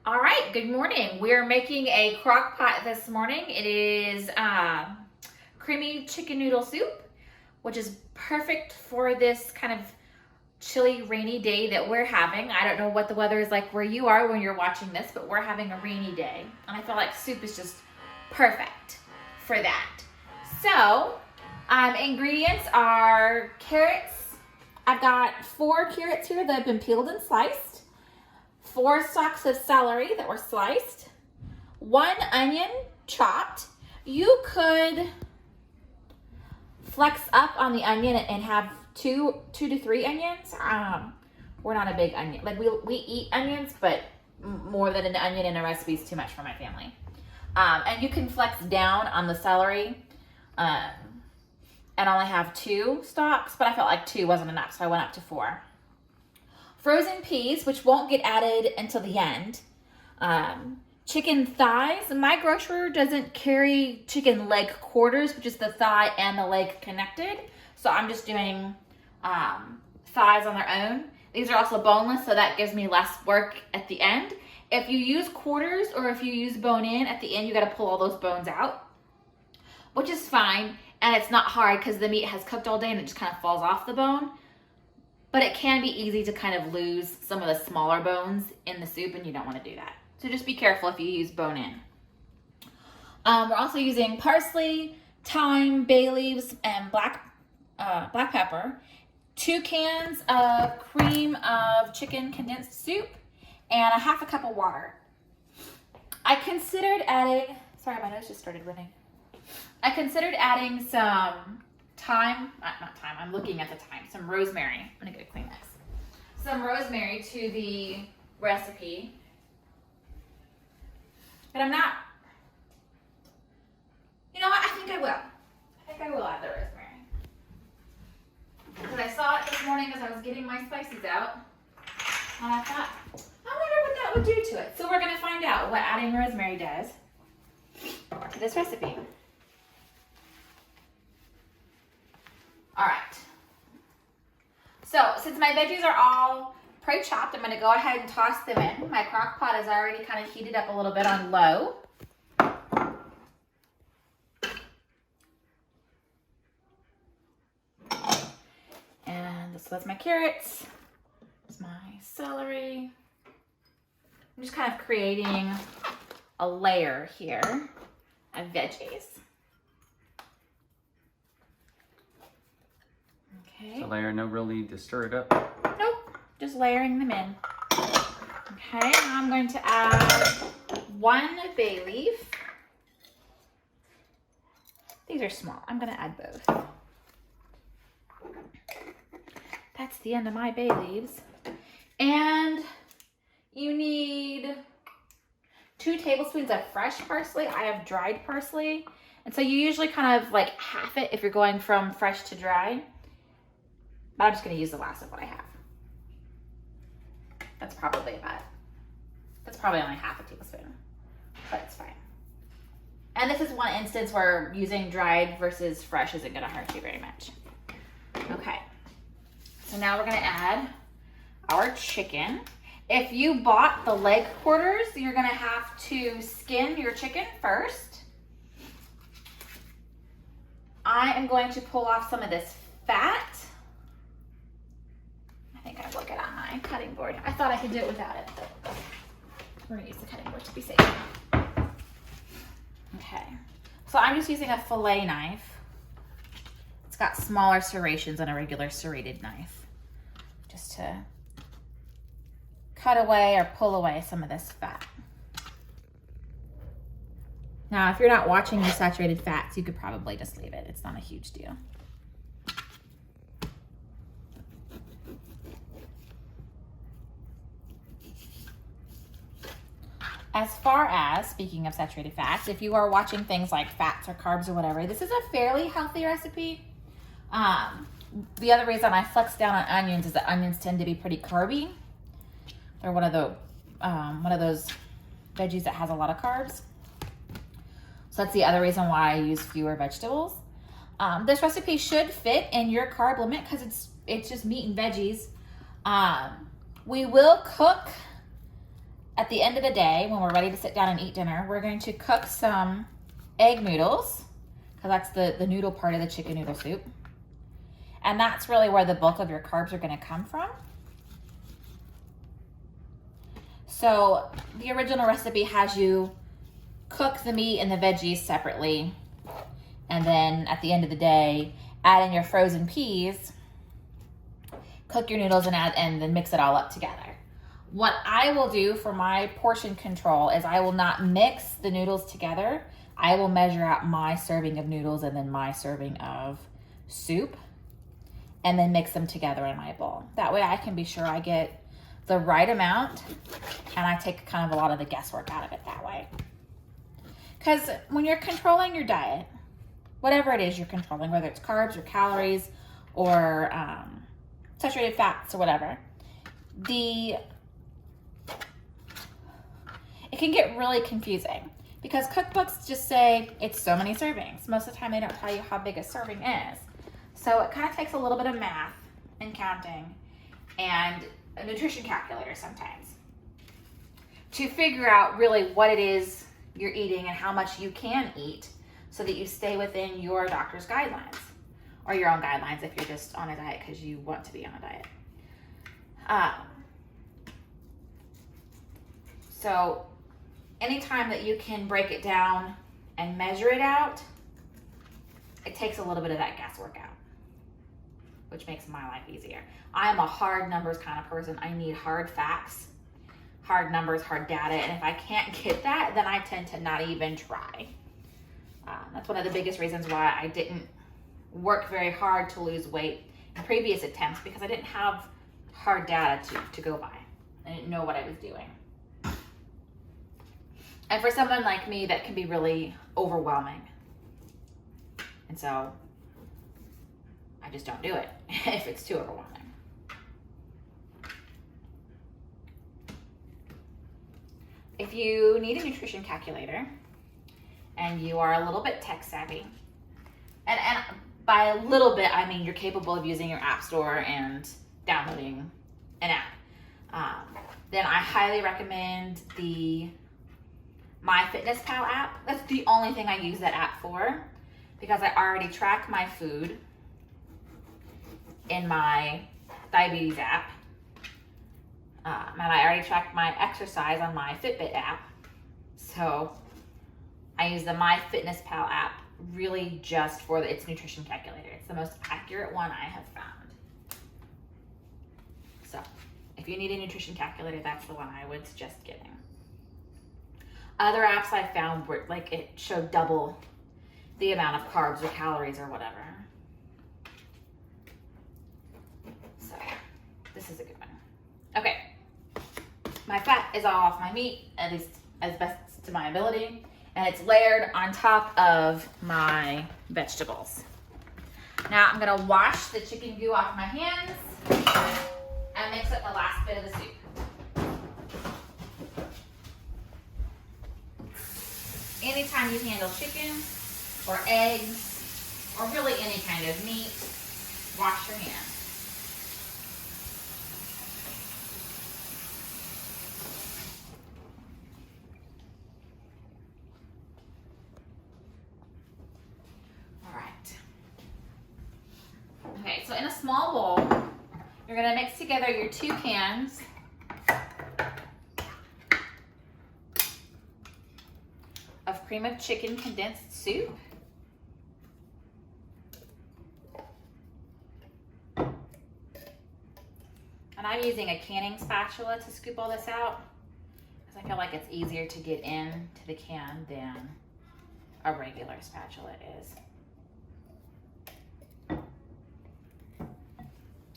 All right, good morning. We're making a crock pot this morning. It is creamy chicken noodle soup, which is perfect for this kind of chilly, rainy day that we're having. I don't know what the weather is like where you are when you're watching this, but we're having a rainy day. And I feel like soup is just perfect for that. So, ingredients are carrots. I've got 4 carrots here that have been peeled and sliced. 4 stalks of celery that were sliced, 1 onion chopped. You could flex up on the onion and have two to 3 onions. We're not a big onion. Like we eat onions, but more than an onion in a recipe is too much for my family. And you can flex down on the celery and only have 2 stalks, but I felt like 2 wasn't enough, so I went up to 4. Frozen peas, which won't get added until the end. Chicken thighs. My grocer doesn't carry chicken leg quarters, which is the thigh and the leg connected. So I'm just doing thighs on their own. These are also boneless, so that gives me less work at the end. If you use quarters or if you use bone in, at the end you gotta pull all those bones out, which is fine. And it's not hard because the meat has cooked all day and it just kind of falls off the bone. But it can be easy to kind of lose some of the smaller bones in the soup, and you don't want to do that. So just be careful if you use bone in. We're also using parsley, thyme, bay leaves, and black pepper. 2 cans of cream of chicken condensed soup, and a half a cup of water. I considered adding, sorry, my nose just started running. I considered adding some thyme, not thyme, I'm looking at the thyme, some rosemary. I'm gonna get a Kleenex. Some rosemary to the recipe. But I'm not, you know what, I think I will. I think I will add the rosemary. Because I saw it this morning as I was getting my spices out. And I thought, I wonder what that would do to it. So we're gonna find out what adding rosemary does to this recipe. All right, so since my veggies are all pre-chopped, I'm gonna go ahead and toss them in. My crock pot is already kind of heated up a little bit on low. And this was my carrots, this is my celery. I'm just kind of creating a layer here of veggies. Okay. So layer, no real need to stir it up? Nope, just layering them in. Okay, now I'm going to add 1 bay leaf. These are small, I'm gonna add both. That's the end of my bay leaves. And you need 2 tablespoons of fresh parsley. I have dried parsley. And so you usually kind of like half it if you're going from fresh to dry. But I'm just going to use the last of what I have. That's probably about it. That's probably only half a tablespoon, but it's fine. And this is one instance where using dried versus fresh isn't going to hurt you very much. Okay, so now we're going to add our chicken. If you bought the leg quarters, you're going to have to skin your chicken first. I am going to pull off some of this fat. I think I broke it on my cutting board. I thought I could do it without it, but we're gonna use the cutting board to be safe. Okay, so I'm just using a fillet knife. It's got smaller serrations than a regular serrated knife, just to cut away or pull away some of this fat. Now, if you're not watching the saturated fats, you could probably just leave it. It's not a huge deal. As far as, speaking of saturated fats, if you are watching things like fats or carbs or whatever, this is a fairly healthy recipe. The other reason I flex down on onions is that onions tend to be pretty carby. They're one of those veggies that has a lot of carbs. So that's the other reason why I use fewer vegetables. This recipe should fit in your carb limit because it's just meat and veggies. We will cook at the end of the day, when we're ready to sit down and eat dinner, we're going to cook some egg noodles, because that's the noodle part of the chicken noodle soup. And that's really where the bulk of your carbs are going to come from. So the original recipe has you cook the meat and the veggies separately, and then at the end of the day, add in your frozen peas, cook your noodles, and then mix it all up together. What I will do for my portion control is I will not mix the noodles together. I will measure out my serving of noodles and then my serving of soup, and then mix them together in my bowl. That way I can be sure I get the right amount, and I take kind of a lot of the guesswork out of it that way. Because when you're controlling your diet, whatever it is you're controlling, whether it's carbs or calories or saturated fats or whatever, it can get really confusing because cookbooks just say it's so many servings. Most of the time they don't tell you how big a serving is. So it kind of takes a little bit of math and counting and a nutrition calculator sometimes to figure out really what it is you're eating and how much you can eat so that you stay within your doctor's guidelines or your own guidelines if you're just on a diet because you want to be on a diet. So anytime that you can break it down and measure it out, it takes a little bit of that guesswork out, which makes my life easier. I am a hard numbers kind of person. I need hard facts, hard numbers, hard data, and if I can't get that, then I tend to not even try. That's one of the biggest reasons why I didn't work very hard to lose weight in previous attempts, because I didn't have hard data to go by. I didn't know what I was doing. And for someone like me, that can be really overwhelming. And so I just don't do it if it's too overwhelming. If you need a nutrition calculator and you are a little bit tech savvy, and by a little bit, I mean you're capable of using your app store and downloading an app, then I highly recommend the MyFitnessPal app. That's the only thing I use that app for, because I already track my food in my diabetes app. And I already track my exercise on my Fitbit app. So I use the MyFitnessPal app really just for its nutrition calculator. It's the most accurate one I have found. So if you need a nutrition calculator, that's the one I would suggest getting. Other apps I found were like it showed double the amount of carbs or calories or whatever. So this is a good one. Okay. My fat is all off my meat, at least as best to my ability, and it's layered on top of my vegetables. Now I'm gonna wash the chicken goo off my hands and mix up the last bit of the soup. Anytime you handle chicken or eggs or really any kind of meat, wash your hands. Okay, so in a small bowl, you're gonna mix together your 2 cans of cream of chicken condensed soup. And I'm using a canning spatula to scoop all this out, because I feel like it's easier to get into the can than a regular spatula is.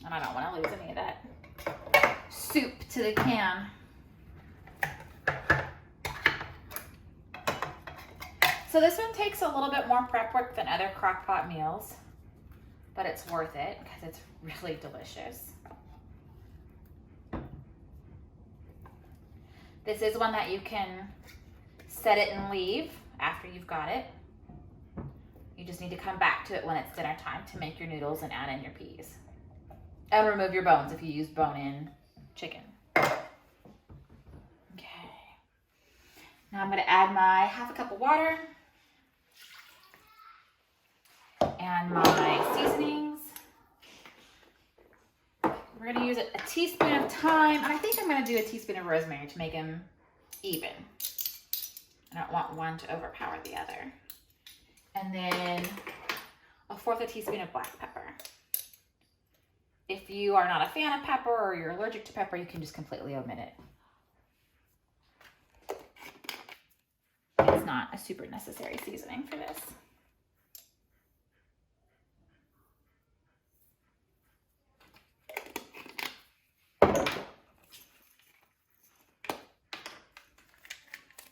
And I don't want to lose any of that soup to the can. So this one takes a little bit more prep work than other crockpot meals, but it's worth it because it's really delicious. This is one that you can set it and leave after you've got it. You just need to come back to it when it's dinner time to make your noodles and add in your peas. And remove your bones if you use bone-in chicken. Okay. Now I'm going to add my half a cup of water and my seasonings. We're going to use a teaspoon of thyme, and I think I'm going to do a teaspoon of rosemary to make them even. I don't want one to overpower the other. And then 1/4 teaspoon of black pepper. If you are not a fan of pepper or you're allergic to pepper, you can just completely omit it. It's not a super necessary seasoning for this.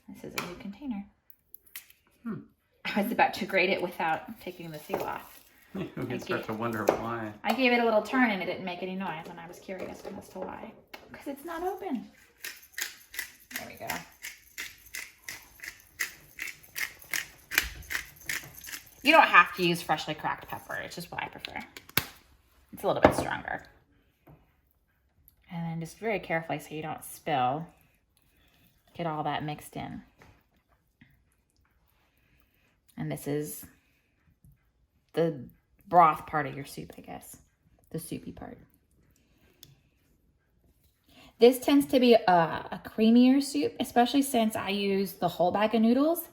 This is a new container. I was about to grate it without taking the seal off. You can start to wonder why. I gave it a little turn and it didn't make any noise, and I was curious as to why. Because it's not open. There we go. You don't have to use freshly cracked pepper. It's just what I prefer. It's a little bit stronger. And then just very carefully so you don't spill. Get all that mixed in. And this is the broth part of your soup, I guess. The soupy part. This tends to be a creamier soup, especially since I use the whole bag of noodles.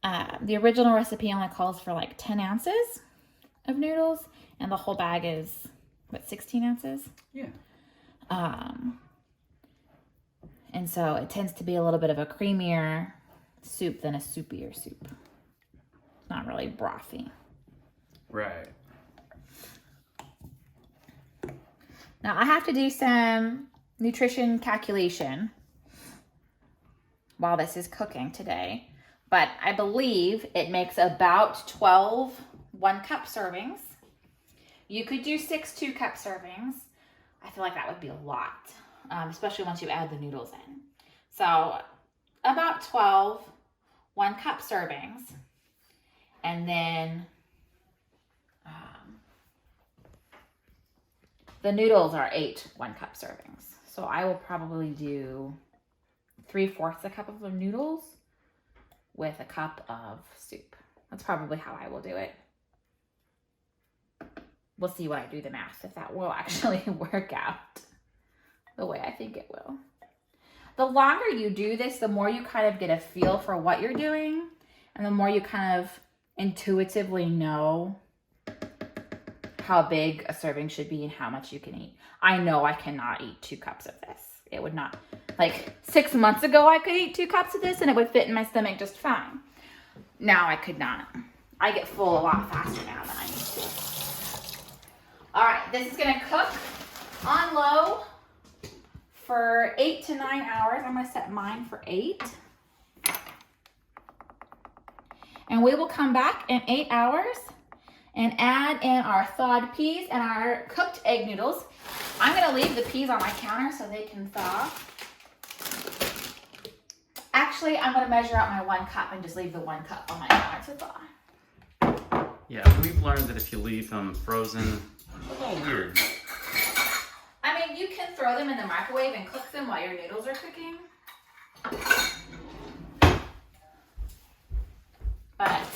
The original recipe only calls for like 10 ounces of noodles, and the whole bag is, what, 16 ounces? Yeah. And so it tends to be a little bit of a creamier soup than a soupier soup. It's not really brothy. Right. Now I have to do some nutrition calculation while this is cooking today, but I believe it makes about 12 1-cup servings. You could do 6 2-cup servings. I feel like that would be a lot, especially once you add the noodles in. So about 12 1-cup servings, and then the noodles are 8 1-cup servings. So I will probably do 3/4 a cup of the noodles with a cup of soup. That's probably how I will do it. We'll see when I do the math, if that will actually work out the way I think it will. The longer you do this, the more you kind of get a feel for what you're doing, and the more you kind of intuitively know how big a serving should be and how much you can eat. I know I cannot eat 2 cups of this. It would not, like 6 months ago I could eat 2 cups of this and it would fit in my stomach just fine. Now I could not. I get full a lot faster now than I used to. All right, this is gonna cook on low for 8 to 9 hours. I'm gonna set mine for 8. And we will come back in 8 hours and add in our thawed peas and our cooked egg noodles. I'm gonna leave the peas on my counter so they can thaw. Actually, I'm gonna measure out my 1 cup and just leave the 1 cup on my counter to thaw. Yeah, we've learned that if you leave them frozen, it's a little weird. I mean, you can throw them in the microwave and cook them while your noodles are cooking. But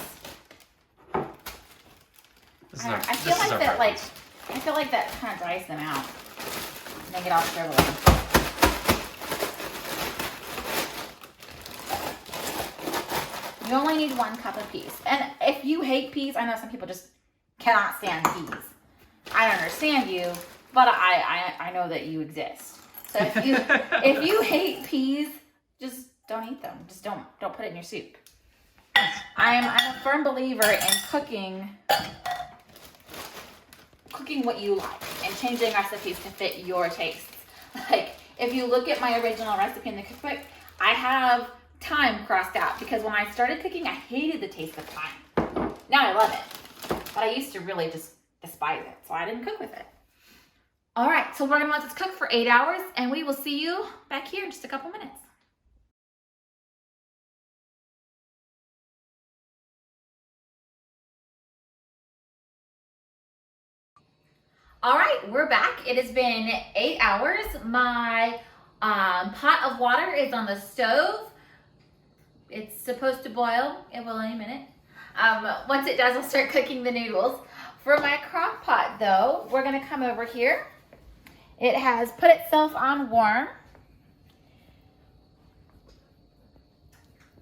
I feel like that kind of dries them out. And they get all shriveled. You only need 1 cup of peas. And if you hate peas, I know some people just cannot stand peas. I understand you, but I know that you exist. So if you hate peas, just don't eat them. Just don't put it in your soup. I'm a firm believer in cooking what you like and changing recipes to fit your tastes. Like, if you look at my original recipe in the cookbook, I have thyme crossed out because when I started cooking, I hated the taste of thyme. Now I love it, but I used to really just despise it, so I didn't cook with it. All right, so we're gonna let this cook for 8 hours, and we will see you back here in just a couple minutes. All right, we're back. It has been 8 hours. My pot of water is on the stove. it's supposed to boil. It will any minute. Once it does, I'll start cooking the noodles. For my crock pot though, we're gonna come over here. It has put itself on warm.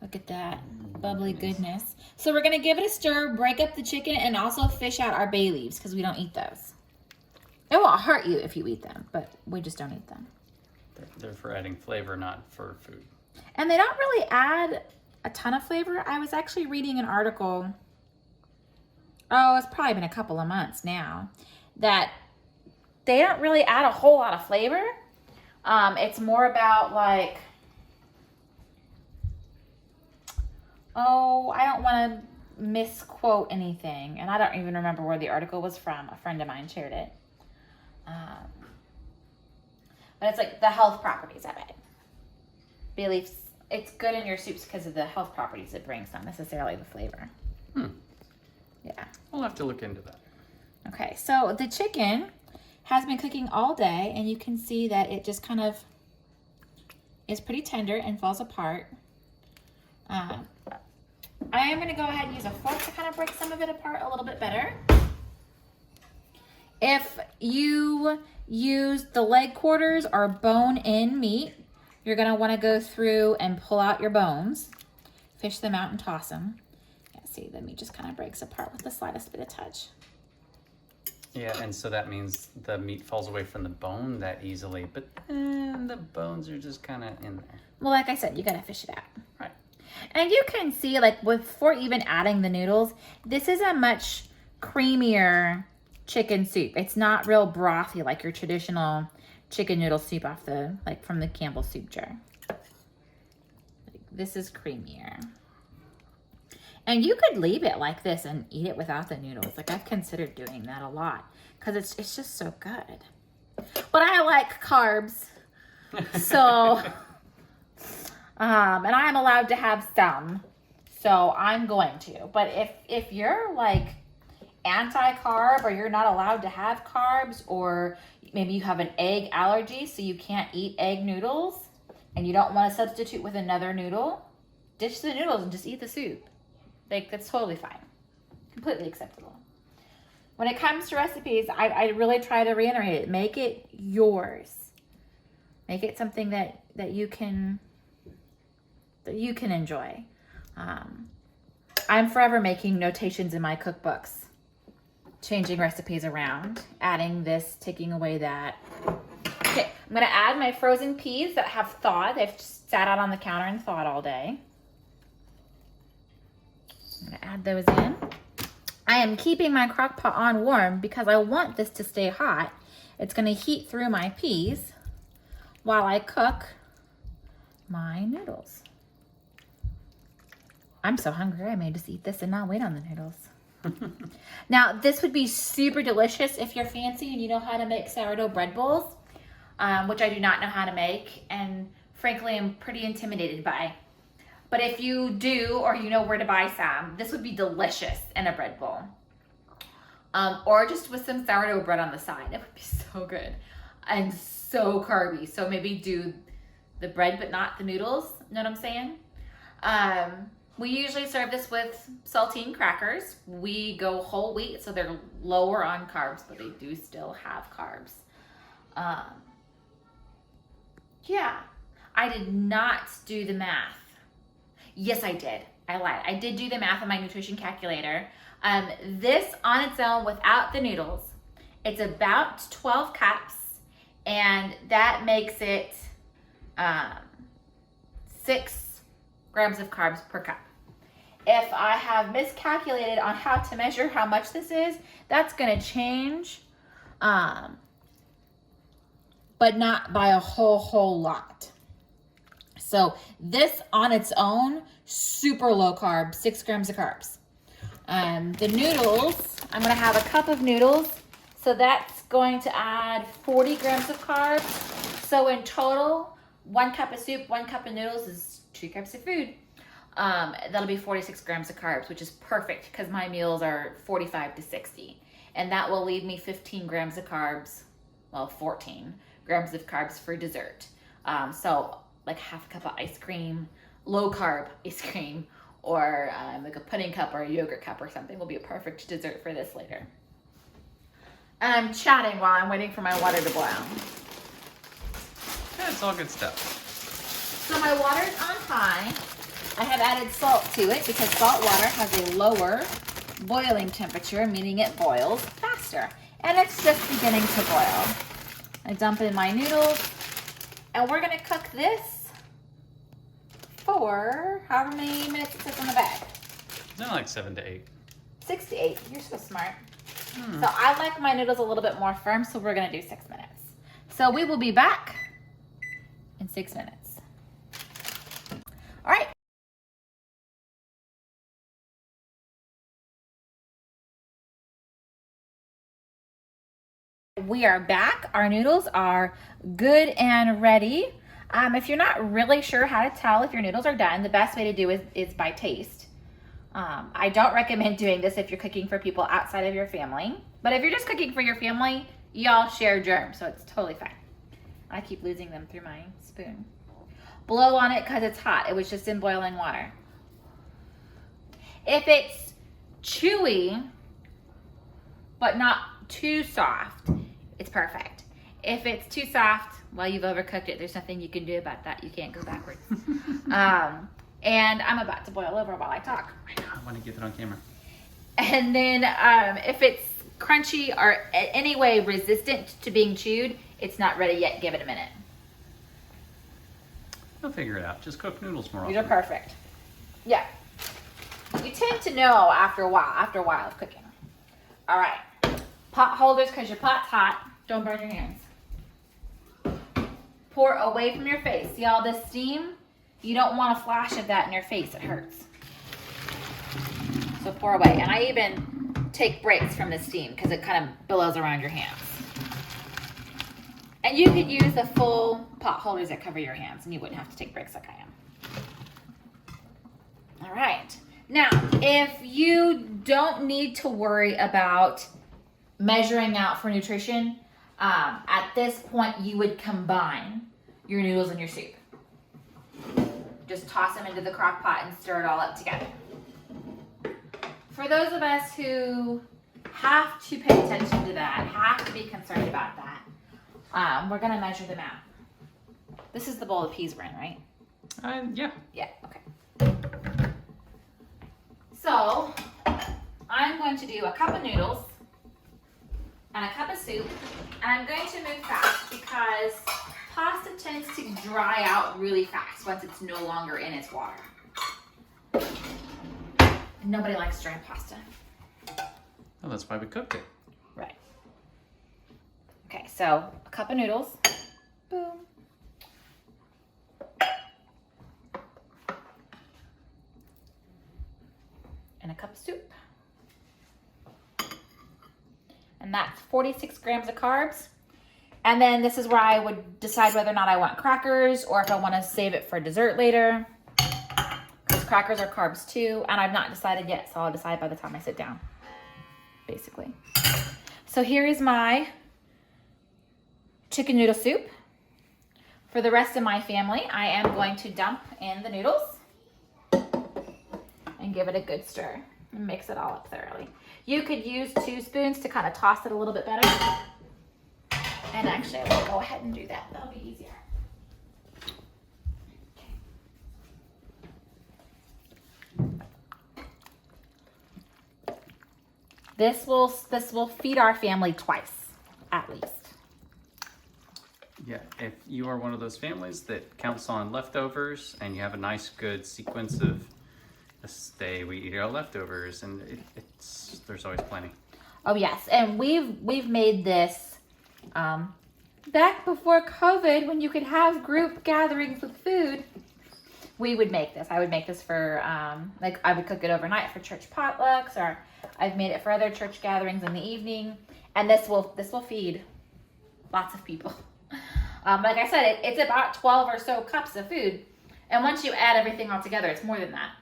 Look at that bubbly goodness. So we're gonna give it a stir, break up the chicken, and also fish out our bay leaves because we don't eat those. It won't hurt you if you eat them, but we just don't eat them. They're for adding flavor, not for food. And they don't really add a ton of flavor. I was actually reading an article, oh, it's probably been a couple of months now, that they don't really add a whole lot of flavor. It's more about like, oh, I don't want to misquote anything. And I don't even remember where the article was from. A friend of mine shared it. But it's like the health properties of it. Bay leaves, it's good in your soups because of the health properties it brings, not necessarily the flavor. Yeah. We'll have to look into that. Okay, so the chicken has been cooking all day, and you can see that it just kind of is pretty tender and falls apart. I am going to go ahead and use a fork to kind of break some of it apart a little bit better. If you use the leg quarters or bone-in meat, you're going to want to go through and pull out your bones, fish them out and toss them. Yeah, see, the meat just kind of breaks apart with the slightest bit of touch. Yeah, and so that means the meat falls away from the bone that easily, but then the bones are just kind of in there. Well, like I said, you got to fish it out. Right. And you can see, like, before even adding the noodles, this is a much creamier chicken soup. It's not real brothy like your traditional chicken noodle soup off the, like, from the Campbell soup jar. Like, this is creamier. And you could leave it like this and eat it without the noodles. Like, I've considered doing that a lot because it's just so good. But I like carbs. So, and I'm allowed to have some. So I'm going to. But if you're like anti-carb, or you're not allowed to have carbs, or maybe you have an egg allergy so you can't eat egg noodles and you don't want to substitute with another noodle, ditch the noodles and just eat the soup. Like, that's totally fine. Completely acceptable. When it comes to recipes, I really try to reiterate it. Make it yours. Make it something that you can enjoy. I'm forever making notations in my cookbooks, changing recipes around, adding this, taking away that. Okay, I'm gonna add my frozen peas that have thawed. They've just sat out on the counter and thawed all day. I'm gonna add those in. I am keeping my crock pot on warm because I want this to stay hot. It's gonna heat through my peas while I cook my noodles. I'm so hungry, I may just eat this and not wait on the noodles. Now, this would be super delicious if you're fancy and you know how to make sourdough bread bowls, which I do not know how to make, and frankly, I'm pretty intimidated by. But if you do, or you know where to buy some, this would be delicious in a bread bowl. Or just with some sourdough bread on the side. It would be so good and so carby. So maybe do the bread but not the noodles. Know what I'm saying? We usually serve this with saltine crackers. We go whole wheat, so they're lower on carbs, but they do still have carbs. Yeah, I did not do the math. Yes, I did. I lied. I did do the math on my nutrition calculator. This on its own, without the noodles, it's about 12 cups, and that makes it 6 grams of carbs per cup. If I have miscalculated on how to measure how much this is, that's going to change, but not by a whole lot. So this on its own, super low carb, 6 grams of carbs. The noodles, I'm going to have a cup of noodles, so that's going to add 40 grams of carbs. So in total, 1 cup of soup, 1 cup of noodles is 2 cups of food. That'll be 46 grams of carbs, which is perfect because my meals are 45 to 60. And that will leave me 15 grams of carbs, well, 14 grams of carbs for dessert. So like half a cup of ice cream, low carb ice cream, or like a pudding cup or a yogurt cup or something will be a perfect dessert for this later. And I'm chatting while I'm waiting for my water to boil. Yeah, it's all good stuff. So my water's on high. I have added salt to it because salt water has a lower boiling temperature, meaning it boils faster. And it's just beginning to boil. I dump in my noodles, and we're gonna cook this for however many minutes it sits on the bag. No, like 7 to 8. 6 to 8. You're so smart. So I like my noodles a little bit more firm, so we're gonna do 6 minutes. So we will be back in 6 minutes. All right. We are back. Our noodles are good and ready. If you're not really sure how to tell if your noodles are done, the best way to do is by taste. I don't recommend doing this if you're cooking for people outside of your family. But if you're just cooking for your family, y'all share germs, so it's totally fine. I keep losing them through my spoon. Blow on it because it's hot. It was just in boiling water. If it's chewy, but not too soft, it's perfect. If it's too soft, well, you've overcooked it. There's nothing you can do about that. You can't go backwards. And I'm about to boil over while I talk. I know, I want to get it on camera. And then if it's crunchy or in any way resistant to being chewed, it's not ready yet. Give it a minute. We'll figure it out. Just cook noodles more often. These are perfect. Yeah. You tend to know after a while of cooking. All right. Pot holders, because your pot's hot. Don't burn your hands. Pour away from your face. See all this steam? You don't want a flash of that in your face. It hurts. So pour away. And I even take breaks from the steam because it kind of billows around your hands. And you could use the full pot holders that cover your hands and you wouldn't have to take breaks like I am. All right. Now, if you don't need to worry about measuring out for nutrition, at this point you would combine your noodles and your soup. Just toss them into the crock pot and stir it all up together. For those of us who have to pay attention to that, have to be concerned about that, we're gonna measure them out. This is the bowl of peas we're in, right? Yeah. Yeah, okay. So, I'm going to do a cup of noodles and a cup of soup, and I'm going to move fast because pasta tends to dry out really fast once it's no longer in its water. And nobody likes dry pasta. Well, that's why we cooked it. Right. Okay, so a cup of noodles. Boom. And a cup of soup. And that's 46 grams of carbs. And then this is where I would decide whether or not I want crackers or if I want to save it for dessert later. Because crackers are carbs too. And I've not decided yet, so I'll decide by the time I sit down, basically. So here is my chicken noodle soup. For the rest of my family, I am going to dump in the noodles and give it a good stir and mix it all up thoroughly. You could use 2 spoons to kind of toss it a little bit better. And actually, I will go ahead and do that. That'll be easier. This will feed our family twice, at least. Yeah, if you are one of those families that counts on leftovers and you have a nice good sequence of this day we eat our leftovers, and there's always plenty. Oh yes, and we've made this back before COVID, when you could have group gatherings with food. We would make this. I would make this for like I would cook it overnight for church potlucks, or I've made it for other church gatherings in the evening, and this will feed lots of people. Like I said, it's about 12 or so cups of food, and once you add everything all together, it's more than that.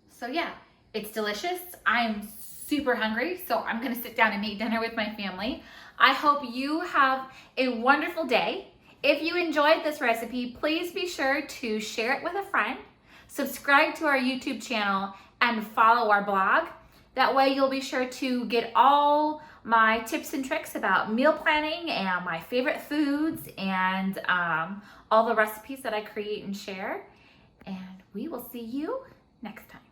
So yeah, it's delicious. I'm super hungry, so I'm gonna sit down and eat dinner with my family. I hope you have a wonderful day. If you enjoyed this recipe, please be sure to share it with a friend, subscribe to our YouTube channel, and follow our blog. That way you'll be sure to get all my tips and tricks about meal planning and my favorite foods and all the recipes that I create and share. And we will see you next time.